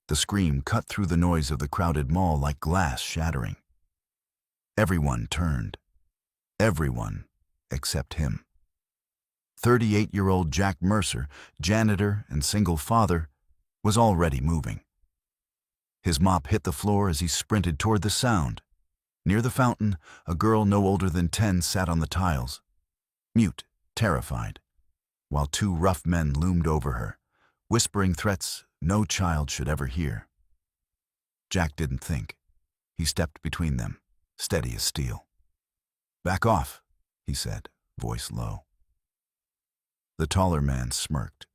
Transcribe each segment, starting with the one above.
The scream cut through the noise of the crowded mall like glass shattering. Everyone turned. Everyone except him. 38-year-old Jack Mercer, janitor and single father, was already moving. His mop hit the floor as he sprinted toward the sound. Near the fountain, a girl no older than 10 sat on the tiles, mute, terrified, while two rough men loomed over her, whispering threats no child should ever hear. Jack didn't think. He stepped between them, steady as steel. "Back off," he said, voice low. The taller man smirked,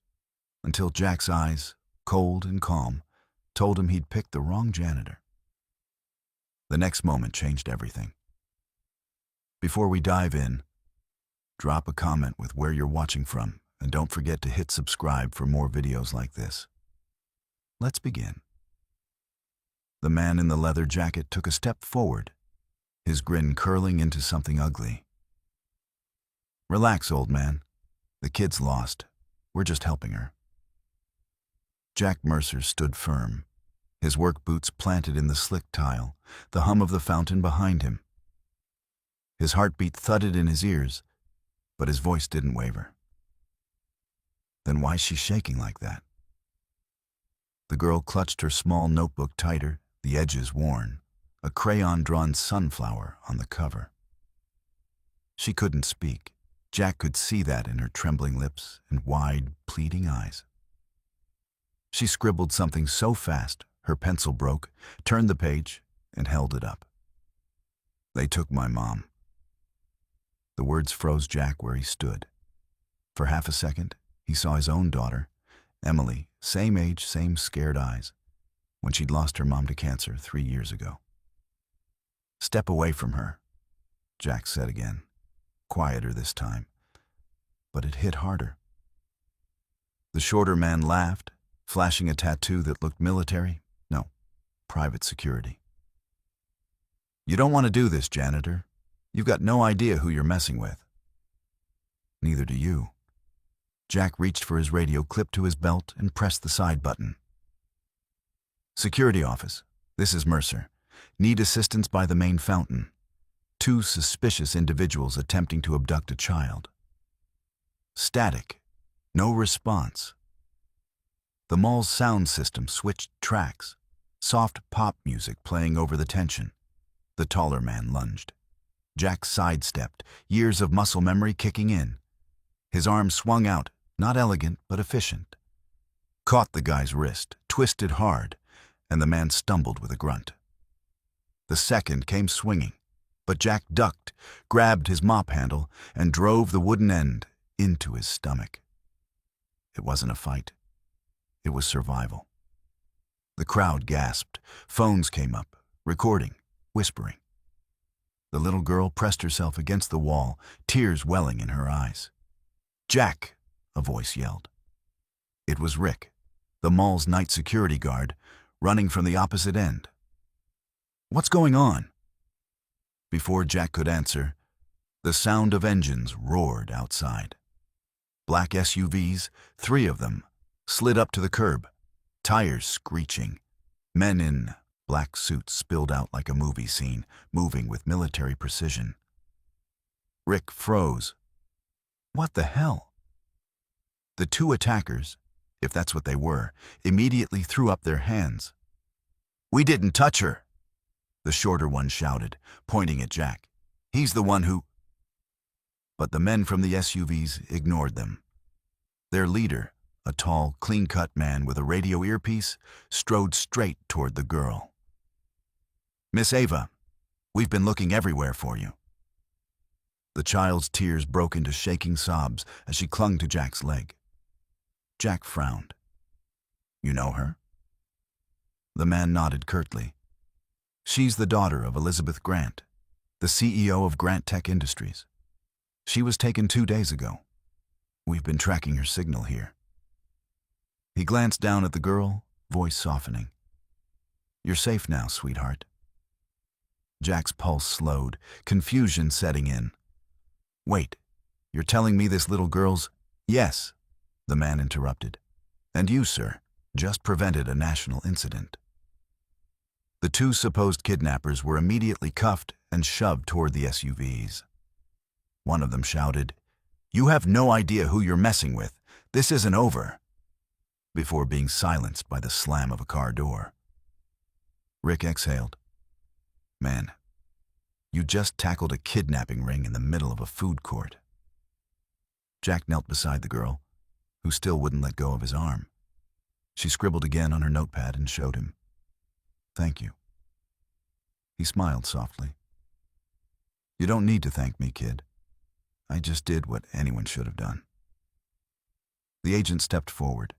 until Jack's eyes, cold and calm, told him he'd picked the wrong janitor. The next moment changed everything. Before we dive in, drop a comment with where you're watching from, and don't forget to hit subscribe for more videos like this. Let's begin. The man in the leather jacket took a step forward, his grin curling into something ugly. "Relax, old man. The kid's lost. We're just helping her." Jack Mercer stood firm, his work boots planted in the slick tile, the hum of the fountain behind him. His heartbeat thudded in his ears, but his voice didn't waver. "Then why's she shaking like that?" The girl clutched her small notebook tighter, the edges worn, a crayon-drawn sunflower on the cover. She couldn't speak. Jack could see that in her trembling lips and wide, pleading eyes. She scribbled something so fast, her pencil broke, turned the page, and held it up. "They took my mom." The words froze Jack where he stood. For half a second, he saw his own daughter, Emily, same age, same scared eyes, when she'd lost her mom to cancer 3 years ago. "Step away from her," Jack said again, quieter this time, but it hit harder. The shorter man laughed, flashing a tattoo that looked military, no, private security. "You don't want to do this, janitor. You've got no idea who you're messing with." "Neither do you." Jack reached for his radio, clipped to his belt, and pressed the side button. "Security office. This is Mercer. Need assistance by the main fountain. 2 suspicious individuals attempting to abduct a child." Static. No response. The mall's sound system switched tracks, soft pop music playing over the tension. The taller man lunged. Jack sidestepped, years of muscle memory kicking in. His arm swung out, not elegant but efficient. Caught the guy's wrist, twisted hard, and the man stumbled with a grunt. The second came swinging, but Jack ducked, grabbed his mop handle, and drove the wooden end into his stomach. It wasn't a fight. It was survival. The crowd gasped. Phones came up, recording, whispering. The little girl pressed herself against the wall, tears welling in her eyes. "Jack!" a voice yelled. It was Rick, the mall's night security guard, running from the opposite end. "What's going on?" Before Jack could answer, the sound of engines roared outside. Black SUVs, 3 of them, slid up to the curb, tires screeching. Men in black suits spilled out like a movie scene, moving with military precision. Rick froze. What the hell? The 2 attackers, if that's what they were, immediately threw up their hands. "We didn't touch her," the shorter one shouted, pointing at Jack. "He's the one who—" But the men from the SUVs ignored them. Their leader, a tall, clean-cut man with a radio earpiece, strode straight toward the girl. "Miss Ava, we've been looking everywhere for you." The child's tears broke into shaking sobs as she clung to Jack's leg. Jack frowned. "You know her?" The man nodded curtly. "She's the daughter of Elizabeth Grant, the CEO of Grant Tech Industries. She was taken 2 days ago. We've been tracking her signal here." He glanced down at the girl, voice softening. "You're safe now, sweetheart." Jack's pulse slowed, confusion setting in. "Wait, you're telling me this little girl's—" "Yes," the man interrupted. "And you, sir, just prevented a national incident. The two supposed kidnappers were immediately cuffed and shoved toward the SUVs. One of them shouted, "You have no idea who you're messing with. This isn't over," before being silenced by the slam of a car door. Rick exhaled. Man, you just tackled a kidnapping ring in the middle of a food court. Jack knelt beside the girl, who still wouldn't let go of his arm. She scribbled again on her notepad and showed him. "Thank you." He smiled softly. "You don't need to thank me, kid. I just did what anyone should have done." The agent stepped forward,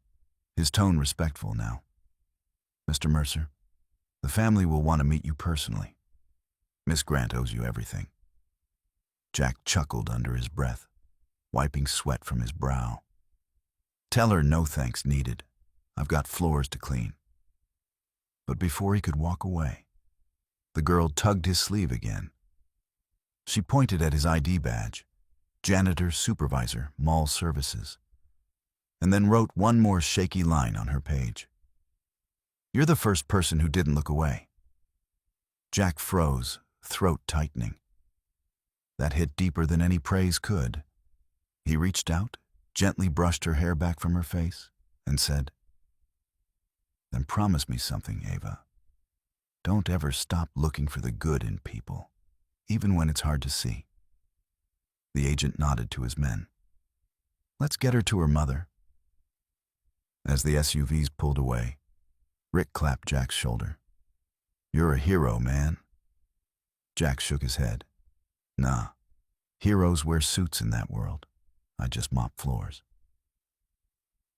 his tone respectful now. "Mr. Mercer, the family will want to meet you personally. Miss Grant owes you everything." Jack chuckled under his breath, wiping sweat from his brow. "Tell her no thanks needed. I've got floors to clean." But before he could walk away, the girl tugged his sleeve again. She pointed at his ID badge, Janitor Supervisor, Mall Services, and then wrote one more shaky line on her page. "You're the first person who didn't look away." Jack froze, throat tightening. That hit deeper than any praise could. He reached out, gently brushed her hair back from her face, and said, "Then promise me something, Ava. Don't ever stop looking for the good in people, even when it's hard to see." The agent nodded to his men. "Let's get her to her mother." As the SUVs pulled away, Rick clapped Jack's shoulder. "You're a hero, man." Jack shook his head. "Nah, heroes wear suits in that world. I just mop floors."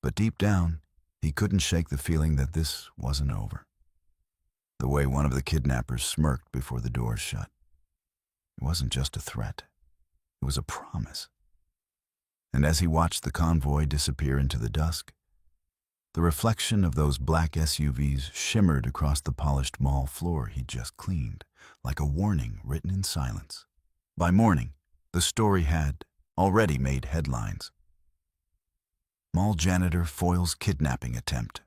But deep down, he couldn't shake the feeling that this wasn't over. The way one of the kidnappers smirked before the doors shut. It wasn't just a threat. It was a promise. And as he watched the convoy disappear into the dusk, the reflection of those black SUVs shimmered across the polished mall floor he'd just cleaned, like a warning written in silence. By morning, the story had already made headlines. Mall janitor foils kidnapping attempt.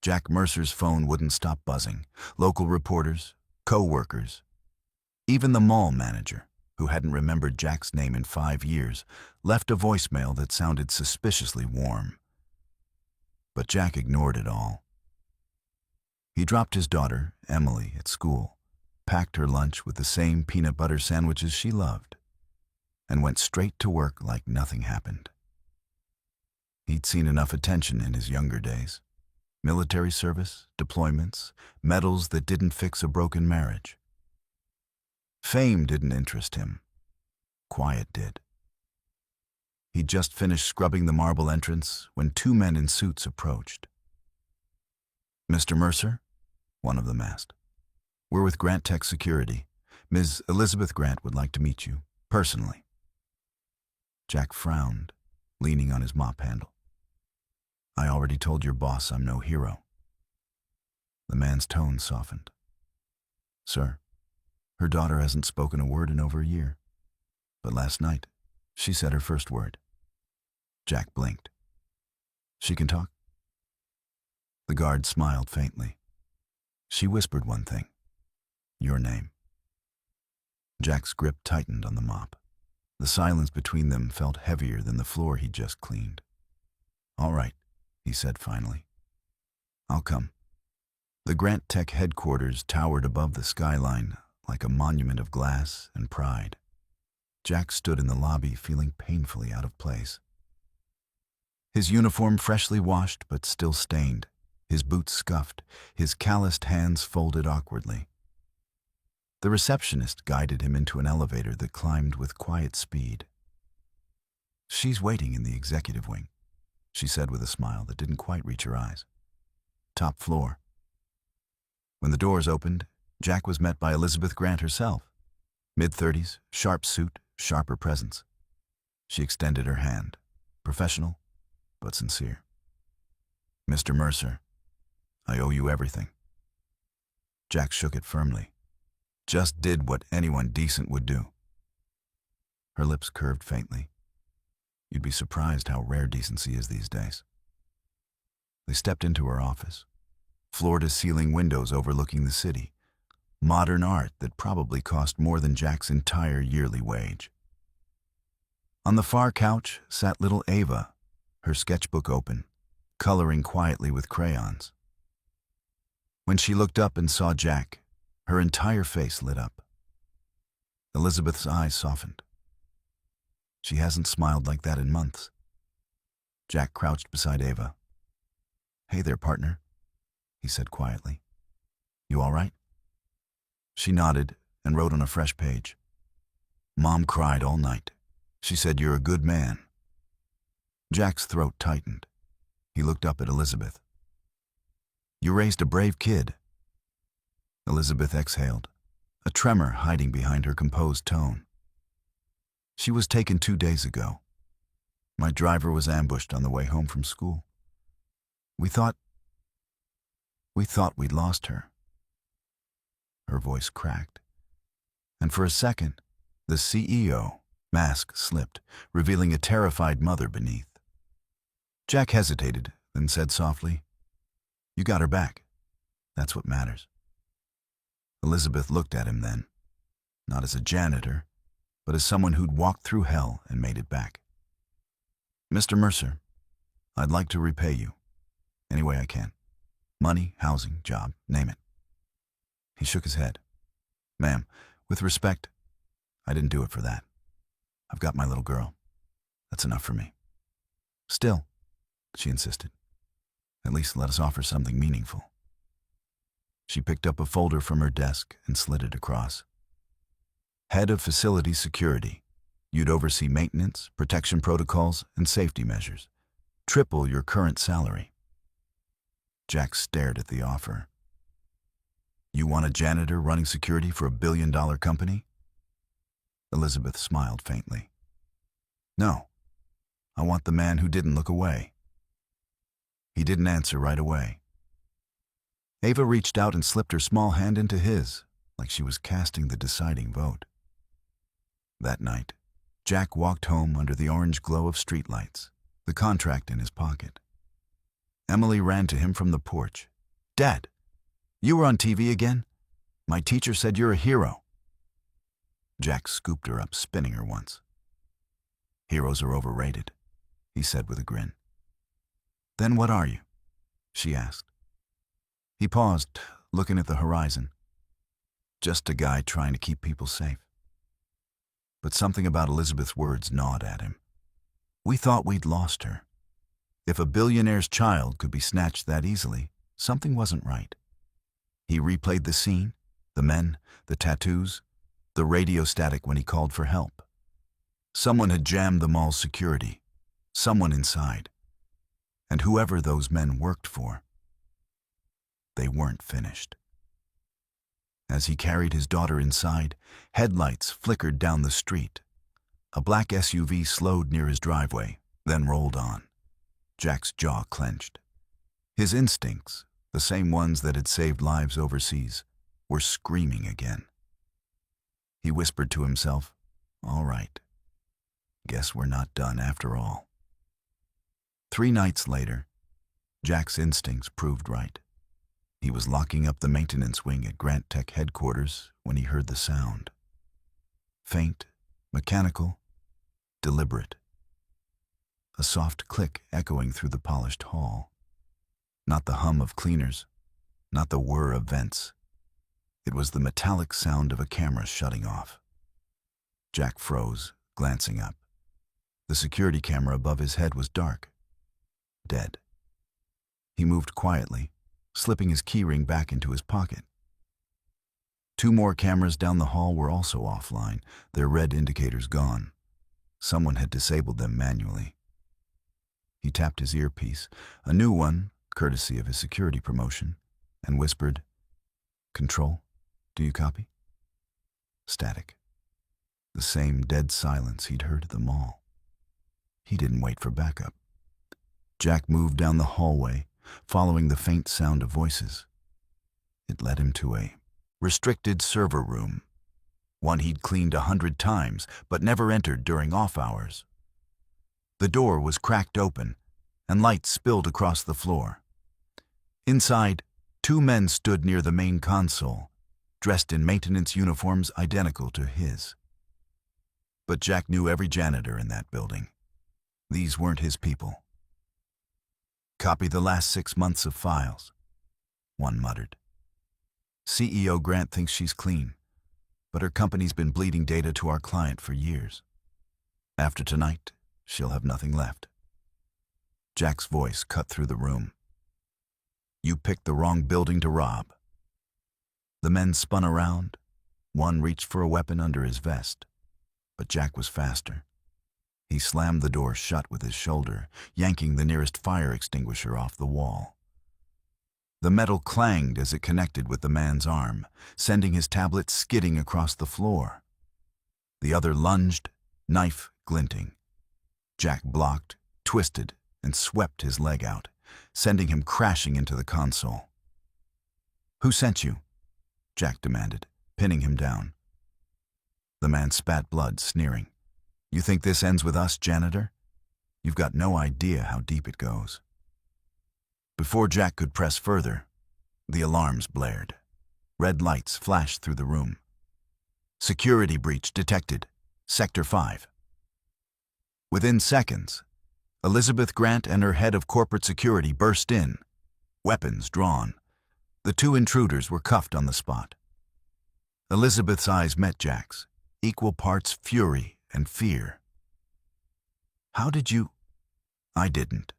Jack Mercer's phone wouldn't stop buzzing. Local reporters, co-workers, even the mall manager, who hadn't remembered Jack's name in 5 years, left a voicemail that sounded suspiciously warm. But Jack ignored it all. He dropped his daughter, Emily, at school, packed her lunch with the same peanut butter sandwiches she loved, and went straight to work like nothing happened. He'd seen enough attention in his younger days. Military service, deployments, medals that didn't fix a broken marriage. Fame didn't interest him. Quiet did. He'd just finished scrubbing the marble entrance when 2 men in suits approached. "Mr. Mercer?" one of them asked. "We're with Grant Tech Security. Ms. Elizabeth Grant would like to meet you, personally." Jack frowned, leaning on his mop handle. "I already told your boss I'm no hero." The man's tone softened. "Sir, her daughter hasn't spoken a word in over a year. But last night, she said her first word." Jack blinked. "She can talk?" The guard smiled faintly. "She whispered one thing. Your name." Jack's grip tightened on the mop. The silence between them felt heavier than the floor he'd just cleaned. "All right," he said finally. "I'll come." The Grant Tech headquarters towered above the skyline like a monument of glass and pride. Jack stood in the lobby feeling painfully out of place. His uniform freshly washed but still stained, his boots scuffed, his calloused hands folded awkwardly. The receptionist guided him into an elevator that climbed with quiet speed. "She's waiting in the executive wing," she said with a smile that didn't quite reach her eyes. "Top floor." When the doors opened, Jack was met by Elizabeth Grant herself. Mid-30s, sharp suit, sharper presence. She extended her hand, professional but sincere. "Mr. Mercer, I owe you everything." Jack shook it firmly. "Just did what anyone decent would do." Her lips curved faintly. You'd be surprised how rare decency is these days. They stepped into her office. Floor-to-ceiling windows overlooking the city. Modern art that probably cost more than Jack's entire yearly wage. On the far couch sat little Ava, her sketchbook open, coloring quietly with crayons. When she looked up and saw Jack, her entire face lit up. Elizabeth's eyes softened. She hasn't smiled like that in months. Jack crouched beside Ava. "Hey there, partner," he said quietly. "You all right?" She nodded and wrote on a fresh page. "Mom cried all night. She said you're a good man." Jack's throat tightened. He looked up at Elizabeth. "You raised a brave kid." Elizabeth exhaled, a tremor hiding behind her composed tone. "She was taken 2 days ago. My driver was ambushed on the way home from school. We thought we'd lost her." Her voice cracked, and for a second, the CEO mask slipped, revealing a terrified mother beneath. Jack hesitated, then said softly, "You got her back. That's what matters." Elizabeth looked at him then, not as a janitor, but as someone who'd walked through hell and made it back. "Mr. Mercer, I'd like to repay you, any way I can. Money, housing, job, name it." He shook his head. "Ma'am, with respect, I didn't do it for that. I've got my little girl. That's enough for me." "Still," she insisted, "at least let us offer something meaningful." She picked up a folder from her desk and slid it across. "Head of Facility Security. You'd oversee maintenance, protection protocols, and safety measures. Triple your current salary." Jack stared at the offer. "You want a janitor running security for $1 billion company?" Elizabeth smiled faintly. "No, I want the man who didn't look away." He didn't answer right away. Ava reached out and slipped her small hand into his, like she was casting the deciding vote. That night, Jack walked home under the orange glow of streetlights, the contract in his pocket. Emily ran to him from the porch. "Dad, you were on TV again? My teacher said you're a hero." Jack scooped her up, spinning her once. "Heroes are overrated," he said with a grin. "Then what are you?" she asked. He paused, looking at the horizon. "Just a guy trying to keep people safe." But something about Elizabeth's words gnawed at him. We thought we'd lost her. If a billionaire's child could be snatched that easily, something wasn't right. He replayed the scene, the men, the tattoos, the radio static when he called for help. Someone had jammed the mall's security, someone inside. And whoever those men worked for, they weren't finished. As he carried his daughter inside, headlights flickered down the street. A black SUV slowed near his driveway, then rolled on. Jack's jaw clenched. His instincts, the same ones that had saved lives overseas, were screaming again. He whispered to himself, "All right. Guess we're not done after all." 3 nights later, Jack's instincts proved right. He was locking up the maintenance wing at Grant Tech headquarters when he heard the sound. Faint, mechanical, deliberate. A soft click echoing through the polished hall. Not the hum of cleaners, not the whir of vents. It was the metallic sound of a camera shutting off. Jack froze, glancing up. The security camera above his head was dark, dead. He moved quietly, slipping his keyring back into his pocket. 2 more cameras down the hall were also offline, their red indicators gone. Someone had disabled them manually. He tapped his earpiece, a new one, courtesy of his security promotion, and whispered, "Control, do you copy?" Static. The same dead silence he'd heard at the mall. He didn't wait for backup. Jack moved down the hallway, following the faint sound of voices. It led him to a restricted server room, one he'd cleaned 100 times but never entered during off hours. The door was cracked open, and light spilled across the floor. Inside, two men stood near the main console, dressed in maintenance uniforms identical to his. But Jack knew every janitor in that building. These weren't his people. "Copy the last 6 months of files," one muttered. "CEO Grant thinks she's clean, but her company's been bleeding data to our client for years. After tonight, she'll have nothing left." Jack's voice cut through the room. "You picked the wrong building to rob." The men spun around. One reached for a weapon under his vest, but Jack was faster. He slammed the door shut with his shoulder, yanking the nearest fire extinguisher off the wall. The metal clanged as it connected with the man's arm, sending his tablet skidding across the floor. The other lunged, knife glinting. Jack blocked, twisted, and swept his leg out, sending him crashing into the console. "Who sent you?" Jack demanded, pinning him down. The man spat blood, sneering. "You think this ends with us, janitor? You've got no idea how deep it goes." Before Jack could press further, the alarms blared. Red lights flashed through the room. "Security breach detected. Sector 5. Within seconds, Elizabeth Grant and her head of corporate security burst in, weapons drawn. The two intruders were cuffed on the spot. Elizabeth's eyes met Jack's, equal parts fury and fear. "How did you—" "I didn't,"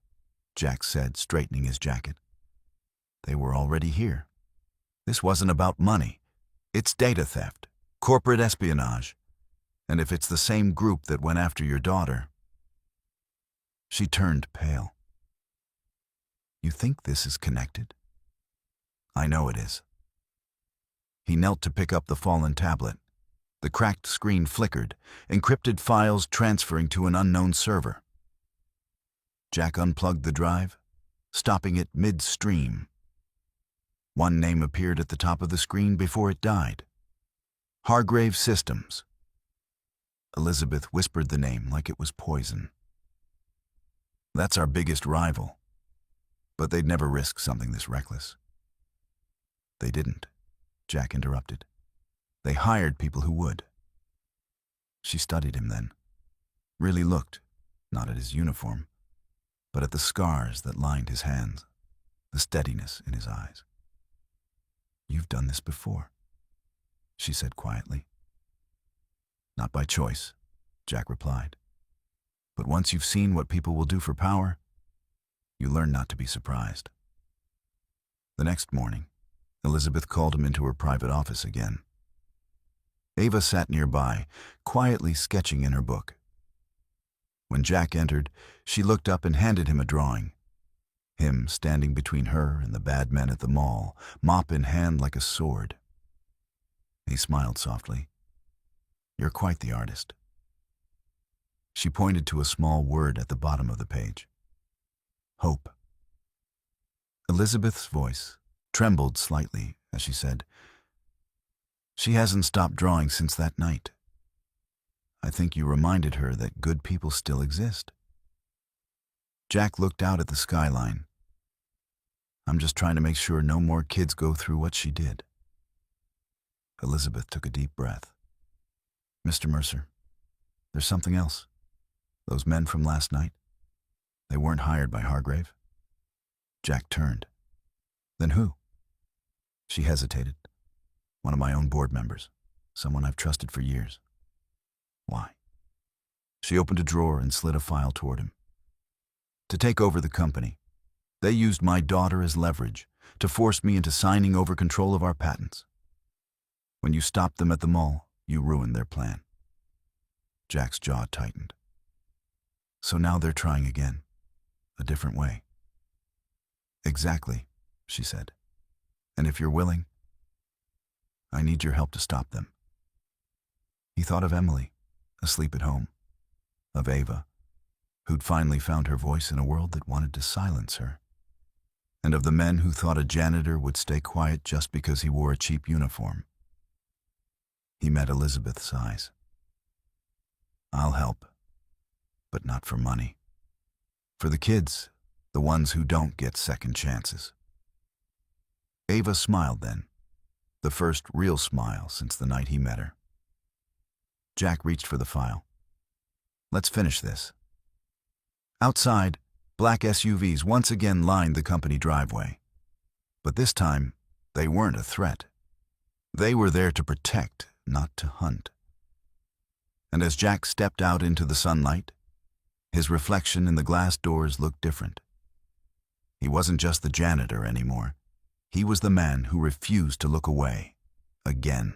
Jack said, straightening his jacket. "They were already here. This wasn't about money. It's data theft, corporate espionage. And if it's the same group that went after your daughter—" She turned pale. "You think this is connected?" "I know it is." He knelt to pick up the fallen tablet. The cracked screen flickered, encrypted files transferring to an unknown server. Jack unplugged the drive, stopping it midstream. One name appeared at the top of the screen before it died. Hargrave Systems. Elizabeth whispered the name like it was poison. "That's our biggest rival. But they'd never risk something this reckless." "They didn't," Jack interrupted. "They hired people who would." She studied him then. Really looked, not at his uniform, but at the scars that lined his hands, the steadiness in his eyes. "You've done this before," she said quietly. "Not by choice," Jack replied. "But once you've seen what people will do for power, you learn not to be surprised." The next morning, Elizabeth called him into her private office again. Ava sat nearby, quietly sketching in her book. When Jack entered, she looked up and handed him a drawing. Him standing between her and the bad men at the mall, mop in hand like a sword. He smiled softly. "You're quite the artist." She pointed to a small word at the bottom of the page. "Hope." Elizabeth's voice trembled slightly as she said, "She hasn't stopped drawing since that night. I think you reminded her that good people still exist." Jack looked out at the skyline. "I'm just trying to make sure no more kids go through what she did." Elizabeth took a deep breath. "Mr. Mercer, there's something else. Those men from last night, they weren't hired by Hargrave." Jack turned. "Then who?" She hesitated. "One of my own board members, someone I've trusted for years." "Why?" She opened a drawer and slid a file toward him. "To take over the company. They used my daughter as leverage to force me into signing over control of our patents. When you stopped them at the mall, you ruined their plan." Jack's jaw tightened. "So now they're trying again, a different way." "Exactly," she said. "And if you're willing, I need your help to stop them." He thought of Emily, asleep at home, of Ava, who'd finally found her voice in a world that wanted to silence her, and of the men who thought a janitor would stay quiet just because he wore a cheap uniform. He met Elizabeth's eyes. "I'll help, but not for money. For the kids, the ones who don't get second chances." Ava smiled then, the first real smile since the night he met her. Jack reached for the file. Let's finish this. Outside, black SUVs once again lined the company driveway. But this time, they weren't a threat. They were there to protect, not to hunt. And as Jack stepped out into the sunlight, his reflection in the glass doors looked different. He wasn't just the janitor anymore. He was the man who refused to look away, again.